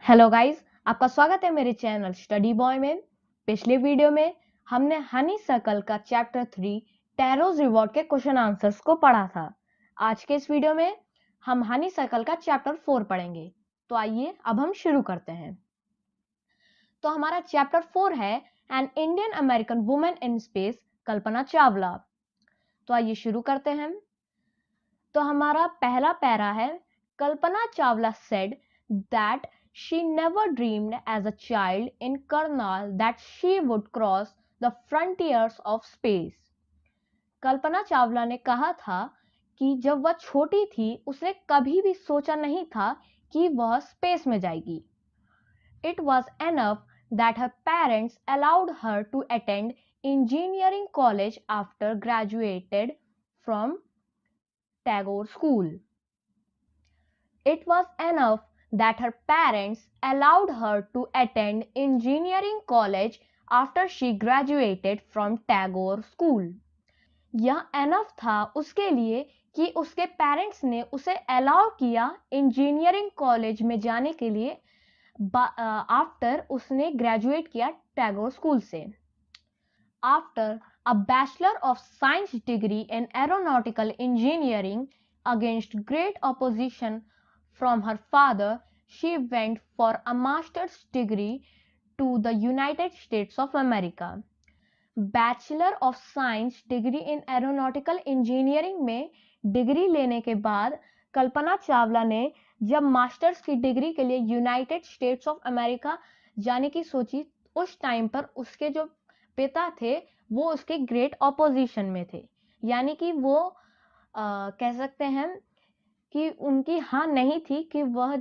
Hello guys, आपका स्वागत है मेरे चैनल स्टडी बॉय में। पिछले वीडियो में हमने हनी सर्कल का चैप्टर 3 टैरोज रिवॉर्ड के क्वेश्चन आंसर्स को पढ़ा था। आज के इस वीडियो में हम हनी सर्कल का चैप्टर 4 पढ़ेंगे। तो आइए अब हम शुरू करते हैं। तो हमारा चैप्टर 4 है an Indian American women in space, Kalpana Chawla. तो आइए शुरू करते हैं। तो हमारा पहला पैरा है, Kalpana Chawla said that she never dreamed as a child in Karnal that she would cross the frontiers of space. Kalpana Chawla ने कहा था कि जब वह छोटी थी उसने कभी भी सोचा नहीं था कि वह स्पेस में जाएगी. It was enough that her parents allowed her to attend engineering college after graduated from Tagore School. It was enough that her parents allowed her to attend engineering college after she graduated from Tagore School. यह enough था उसके लिए कि उसके parents ने उसे allow किया engineering college में जाने के लिए आफ्टर उसने ग्रेजुएट किया टैगोर स्कूल से. After a Bachelor of Science degree in aeronautical engineering against great opposition from her father, she went for a master's degree to the United States of America. Bachelor of science degree in aeronautical engineering में degree लेने के बाद कल्पना चावला ने जब masters की degree के लिए United states of America जाने की सोची, उस टाइम पर उसके जो पिता थे वो उसके ग्रेट ऑपोजिशन में थे. यानी कि वो कह सकते हैं कि उनकी हाँ नहीं थी कि वह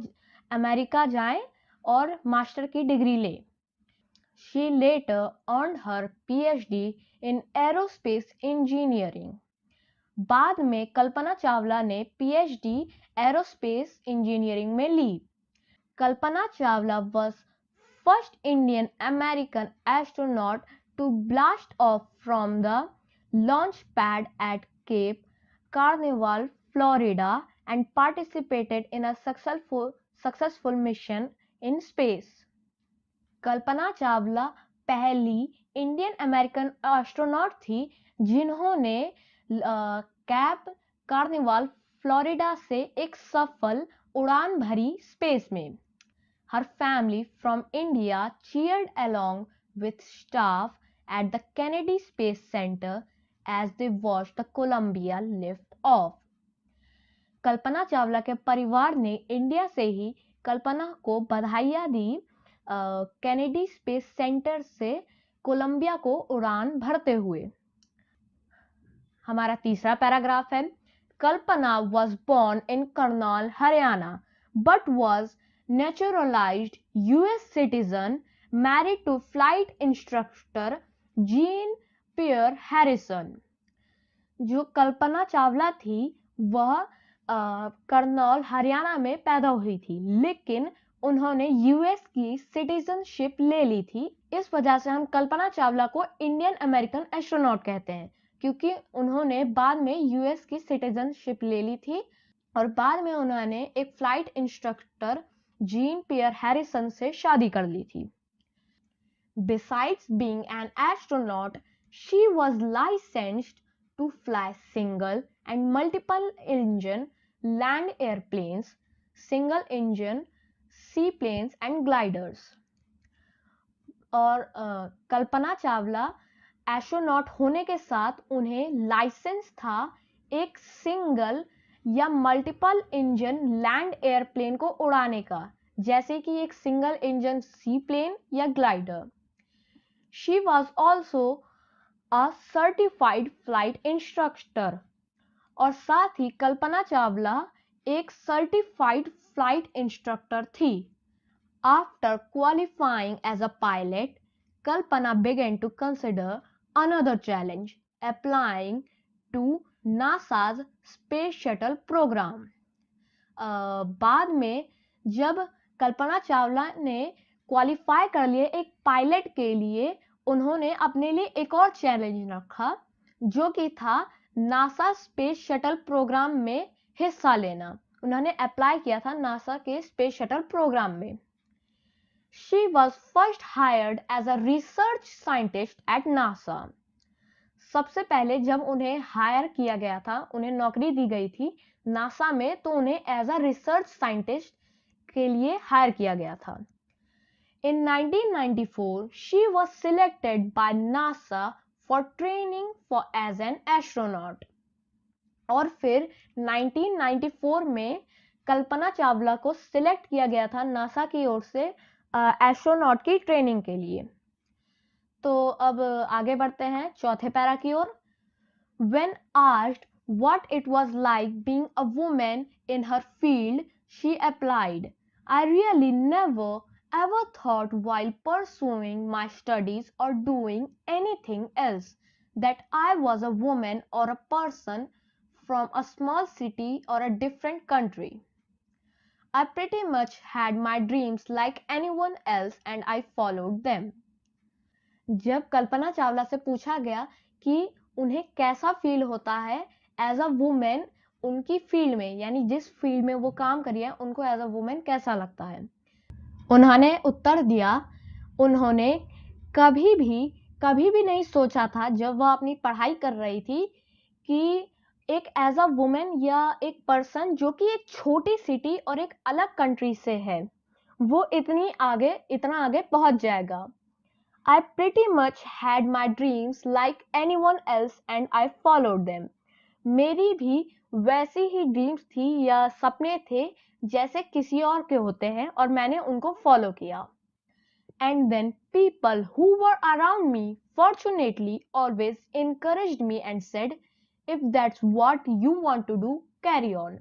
अमेरिका जाए और मास्टर की डिग्री ले. She later earned her PhD in aerospace engineering. बाद में कल्पना चावला ने PhD एरोस्पेस इंजीनियरिंग में ली. Kalpana Chawla was first Indian American astronaut to blast off from the launch pad at Cape Canaveral, Florida, and participated in a successful mission in space. Kalpana Chawla पहली Indian American astronaut थी जिन्होंने cap carnival Florida से एक सफल उड़ान भरी space में. Her family from India cheered along with staff at the Kennedy Space Center as they watched the Columbia lift off. Kalpana Chawla के परिवार ने इंडिया से ही कल्पना को बधाइयां दी कैनेडी स्पेस सेंटर से कोलंबिया को उड़ान भरते हुए. हमारा तीसरा पैराग्राफ है, Kalpana was born in Karnal, Haryana, but was naturalized US citizen, married to flight instructor Jean Pierre Harrison. जो कल्पना चावला थी वह करनाल, हरियाणा में पैदा हुई थी, लेकिन उन्होंने यूएस की सिटीजनशिप ले ली थी. इस वजह से हम कल्पना चावला को इंडियन अमेरिकन एस्ट्रोनॉट कहते हैं, क्योंकि उन्होंने बाद में यूएस की सिटीजनशिप ले ली थी और बाद में उन्होंने एक flight instructor gene Pierre Harrison से शादी कर ली थी. Besides being an astronaut, she was licensed to fly single and multiple engine land airplanes, single engine seaplanes and gliders. और कल्पना चावला एस्ट्रोनॉट होने के साथ उन्हें लाइसेंस था एक सिंगल या मल्टीपल इंजन लैंड एयरप्लेन को उड़ाने का, जैसे कि एक सिंगल इंजन सी प्लेन या glider. She was also a certified flight instructor. और साथ ही कल्पना चावला एक सर्टिफाइड फ्लाइट इंस्ट्रक्टर थी. After qualifying as a pilot, Kalpana began to consider another challenge, applying to NASA's Space Shuttle program. बाद में जब कल्पना चावला ने qualify कर लिए एक पायलट के लिए, उन्होंने अपने लिए एक और चैलेंज रखा जो कि था नासा स्पेस शटल प्रोग्राम में हिस्सा लेना. उन्होंने अप्लाई किया था नासा के स्पेस शटल प्रोग्राम में. She was first hired as a research scientist at NASA. सबसे पहले जब उन्हें हायर किया गया था, उन्हें नौकरी दी गई थी नासा में, तो उन्हें एज अ रिसर्च साइंटिस्ट के लिए हायर किया गया था. In 1994, she was selected by NASA for training for as an astronaut. और फिर 1994 में कल्पना चावला को सिलेक्ट किया गया था नासा की ओर से एस्ट्रोनॉट की ट्रेनिंग के लिए. तो अब आगे बढ़ते हैं चौथे पैरा की ओर. When asked what it was like being a woman in her field, she applied, I really never ever thought while pursuing my studies or doing anything else that I was a woman or a person from a small city or a different country. I pretty much had my dreams like anyone else and I followed them. जब कल्पना चावला से पूछा गया कि उन्हें कैसा feel होता है as a women उनकी फील्ड में, यानी जिस फील्ड में वो काम करी है उनको एज अ वुमेन कैसा लगता है, उन्होंने उत्तर दिया, उन्होंने कभी भी नहीं सोचा था जब वह अपनी पढ़ाई कर रही थी कि एक एज अ वुमेन या एक पर्सन जो कि एक छोटी सिटी और एक अलग कंट्री से है, वो इतना आगे पहुंच जाएगा. I pretty much had my dreams like anyone else and I followed them. मेरी भी वैसी ही ड्रीम्स थी या सपने थे जैसे किसी और के होते हैं और मैंने उनको फॉलो किया. And then people who were around me fortunately always encouraged me and said, if that's what you want to do, carry on.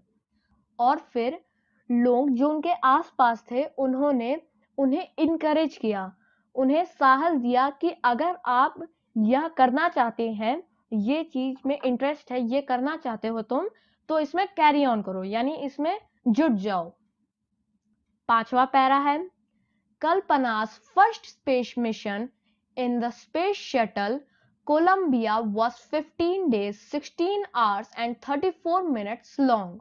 और फिर लोग जो उनके आसपास थे उन्होंने उन्हें इनकरेज किया, उन्हें साहस दिया कि अगर आप यह करना चाहते हैं, ये चीज में इंटरेस्ट है, ये करना चाहते हो तुम, तो इसमें कैरी ऑन करो, यानी इसमें जुट जाओ. पांचवा पैरा है. कल्पना's first space mission in the space shuttle Columbia was 15 days, 16 hours and 34 minutes long.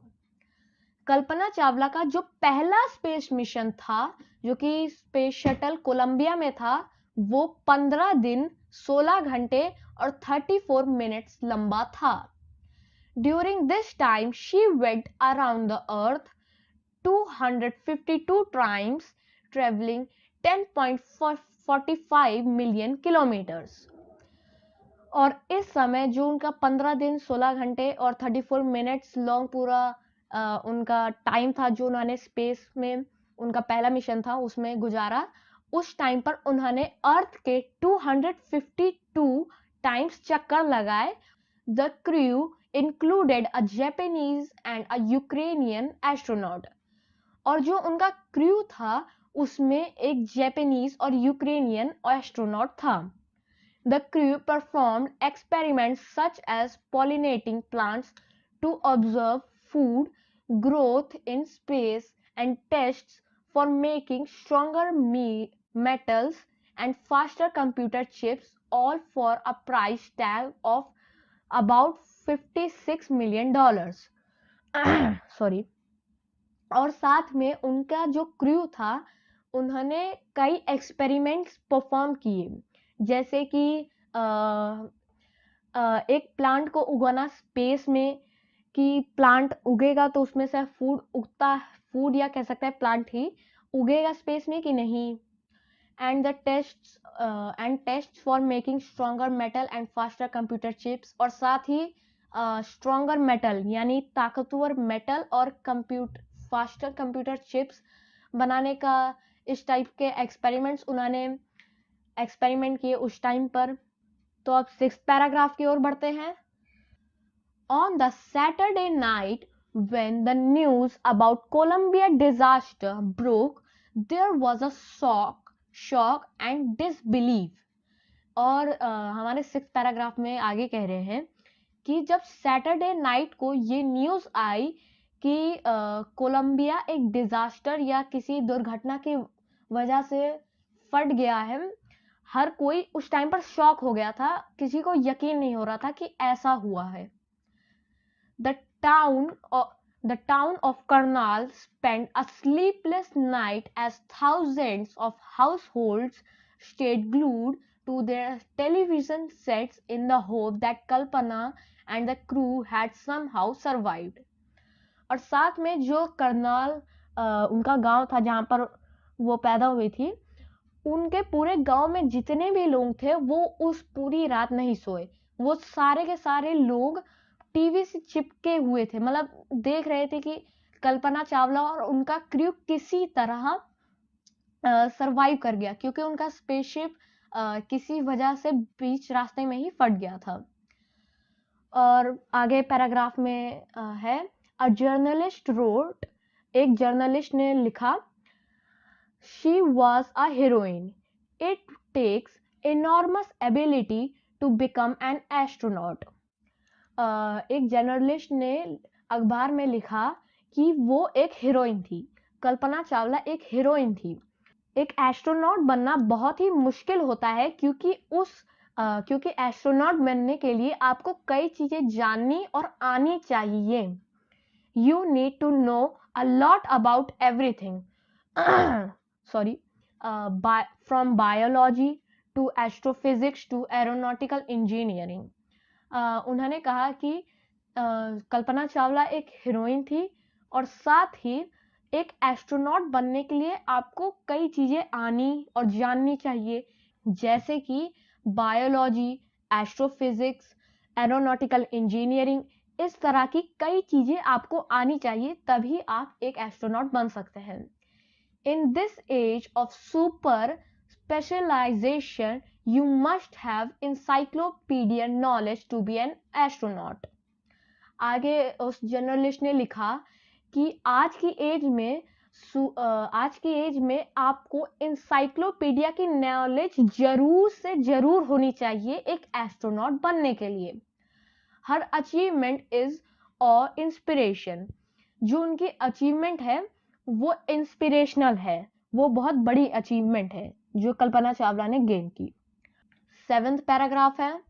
Kalpana Chawla का जो पहला स्पेस मिशन था, जो कि स्पेस शटल कोलंबिया में था, वो 15 दिन 16 घंटे और 34 मिनट्स लंबा था. During this time she went around the earth 252 times, travelling 10.45 million kilometres. और इस समय जो उनका 15 दिन 16 घंटे और 34 मिनट्स लॉन्ग पूरा उनका टाइम था, जो उन्होंने स्पेस में उनका पहला मिशन था उसमें गुजारा, उस टाइम पर उन्होंने अर्थ के 252 टाइम्स चक्कर लगाए. The crew included a Japanese and a Ukrainian astronaut. और जो उनका क्रू था उसमें एक जापानीज और यूक्रेनियन एस्ट्रोनॉट था. The crew performed experiments such as pollinating plants to observe food growth in space and tests for making stronger metals and faster computer chips, all for a price tag of about $56 million. Sorry. और साथ में उनका जो crew था उन्होंने कई experiments perform किए, जैसे कि एक प्लांट को उगाना स्पेस में, कि प्लांट उगेगा तो उसमें से फूड या कह सकते हैं प्लांट ही उगेगा स्पेस में कि नहीं. And the tests for making stronger metal and faster computer chips. और साथ ही स्ट्रॉन्गर मेटल यानी ताकतवर मेटल और फास्टर कंप्यूटर चिप्स बनाने का इस टाइप के एक्सपेरिमेंट्स उन्होंने एक्सपेरिमेंट किए उस टाइम पर. तो अब 6th पैराग्राफ की ओर बढ़ते हैं. On the Saturday night when the news about Columbia disaster broke, there was a shock and disbelief. और हमारे 6th पैराग्राफ में आगे कह रहे हैं कि जब सैटरडे नाइट को ये न्यूज आई कि कोलंबिया एक डिजास्टर या किसी दुर्घटना की वजह से फट गया है, हर कोई उस टाइम पर शॉक हो गया था, किसी को यकीन नहीं हो रहा था कि ऐसा हुआ है. The The town of Karnal spent a sleepless night as thousands of households stayed glued to their television sets in the hope that Kalpana and the crew had somehow survived. और साथ में जो करनाल उनका गांव था जहां पर वो पैदा हुई थी, उनके पूरे गांव में जितने भी लोग थे वो उस पूरी रात नहीं सोए। वो सारे के सारे लोग टीवी से चिपके हुए थे, मतलब देख रहे थे कि कल्पना चावला और उनका क्रू किसी तरह सरवाइव कर गया, क्योंकि उनका स्पेसशिप किसी वजह से बीच रास्ते में ही फट गया था। और आगे पैराग्राफ में है, अ जर्नलिस्ट रोट, एक जर्नलिस्ट ने लिखा, She was a heroine. It takes enormous ability to become an astronaut. एक जर्नलिस्ट ने अखबार में लिखा कि वो एक हीरोइन थी, कल्पना चावला एक हीरोइन थी। एक एस्ट्रोनॉट बनना बहुत ही मुश्किल होता है, क्योंकि एस्ट्रोनॉट बनने के लिए आपको कई चीजें जाननी और आनी चाहिए। You need to know a lot about everything. Sorry, from biology to astrophysics to aeronautical engineering. उन्होंने कहा कि कल्पना चावला एक हीरोइन थी और साथ ही एक एस्ट्रोनॉट बनने के लिए आपको कई चीजें आनी और जाननी चाहिए, जैसे कि बायोलॉजी, एस्ट्रोफिजिक्स, एरोनॉटिकल इंजीनियरिंग। इस तरह की कई चीजें आपको आनी चाहिए, तभी आप एक एस्ट्रोनॉट बन सकते हैं। In this age of super specialization, you must have encyclopedia knowledge to be an astronaut. आगे उस जर्नलिस्ट ने लिखा कि आज की एज में आपको इंसाइक्लोपीडिया की नॉलेज जरूर से जरूर होनी चाहिए एक एस्ट्रोनॉट बनने के लिए। हर अचीवमेंट इज और इंस्पिरेशन, जो उनकी अचीवमेंट है वो इंस्पिरेशनल है, वो बहुत बड़ी अचीवमेंट है जो कल्पना चावला ने गेन की। 7th पैराग्राफ है,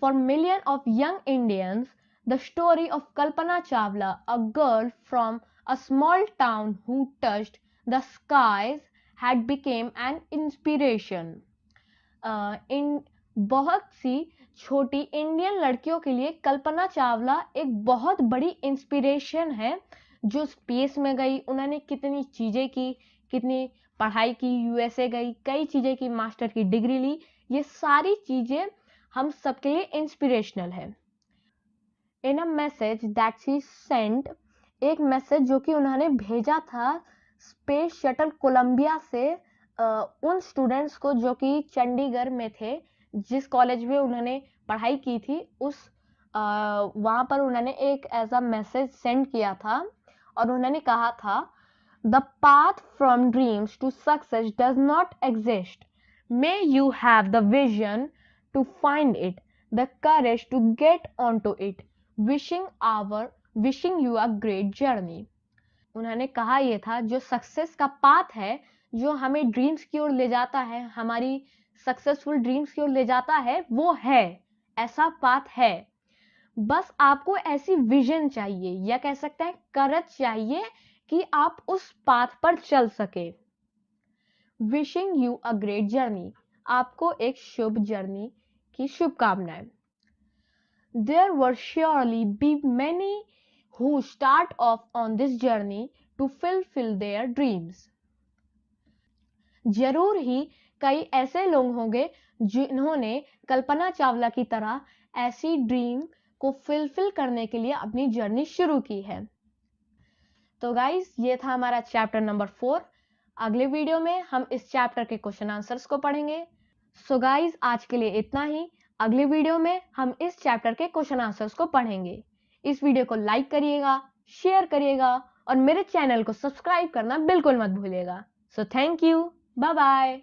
for million of young Indians the story of Kalpana Chawla, a girl from a small town who touched the skies had became an inspiration. इन बहुत सी छोटी इंडियन लड़कियों के लिए कल्पना चावला एक बहुत बड़ी इंस्पिरेशन है, जो स्पेस में गई, उन्होंने कितनी चीजें की, कितनी पढ़ाई की, यूएसए गई, कई चीजें की, मास्टर की डिग्री ली, ये सारी चीजें हम सबके लिए इंस्पिरेशनल है। In a message that she sent, एक मैसेज जो कि उन्होंने भेजा था स्पेस शटल कोलंबिया से उन स्टूडेंट्स को जो कि चंडीगढ़ में थे, जिस कॉलेज में उन्होंने पढ़ाई की थी, वहां पर उन्होंने एक ऐसा मैसेज सेंड किया था और उन्होंने कहा था, the path from dreams to success does not exist, may you have the vision to find it, the courage to get on to it, wishing you a great journey. उन्होंने कहा यह था, जो सक्सेस का पाथ है, जो हमें dreams की ओर ले जाता है, हमारी सक्सेसफुल ड्रीम्स की ओर ले जाता है, वो है, ऐसा पाथ है, बस आपको ऐसी विजन चाहिए, या कह सकते हैं करज चाहिए कि आप उस पाथ पर चल सके। Wishing you a great journey, आपको एक शुभ जर्नी की शुभकामनाएं। There were surely be many who start off on this journey to fulfill their dreams. जरूर ही कई ऐसे लोग होंगे जिन्होंने कल्पना चावला की तरह ऐसी ड्रीम को फुलफिल करने के लिए अपनी जर्नी शुरू की है। तो गाइस, ये था हमारा चैप्टर नंबर 4। अगले वीडियो में हम इस चैप्टर के क्वेश्चन आंसर्स को पढ़ेंगे। सो गाइस, आज के लिए इतना ही। अगले वीडियो में हम इस चैप्टर के क्वेश्चन आंसर्स को पढ़ेंगे। इस वीडियो को लाइक करिएगा, शेयर करिएगा और मेरे चैनल को सब्सक्राइब करना बिल्कुल मत भूलिएगा। So thank you, bye bye.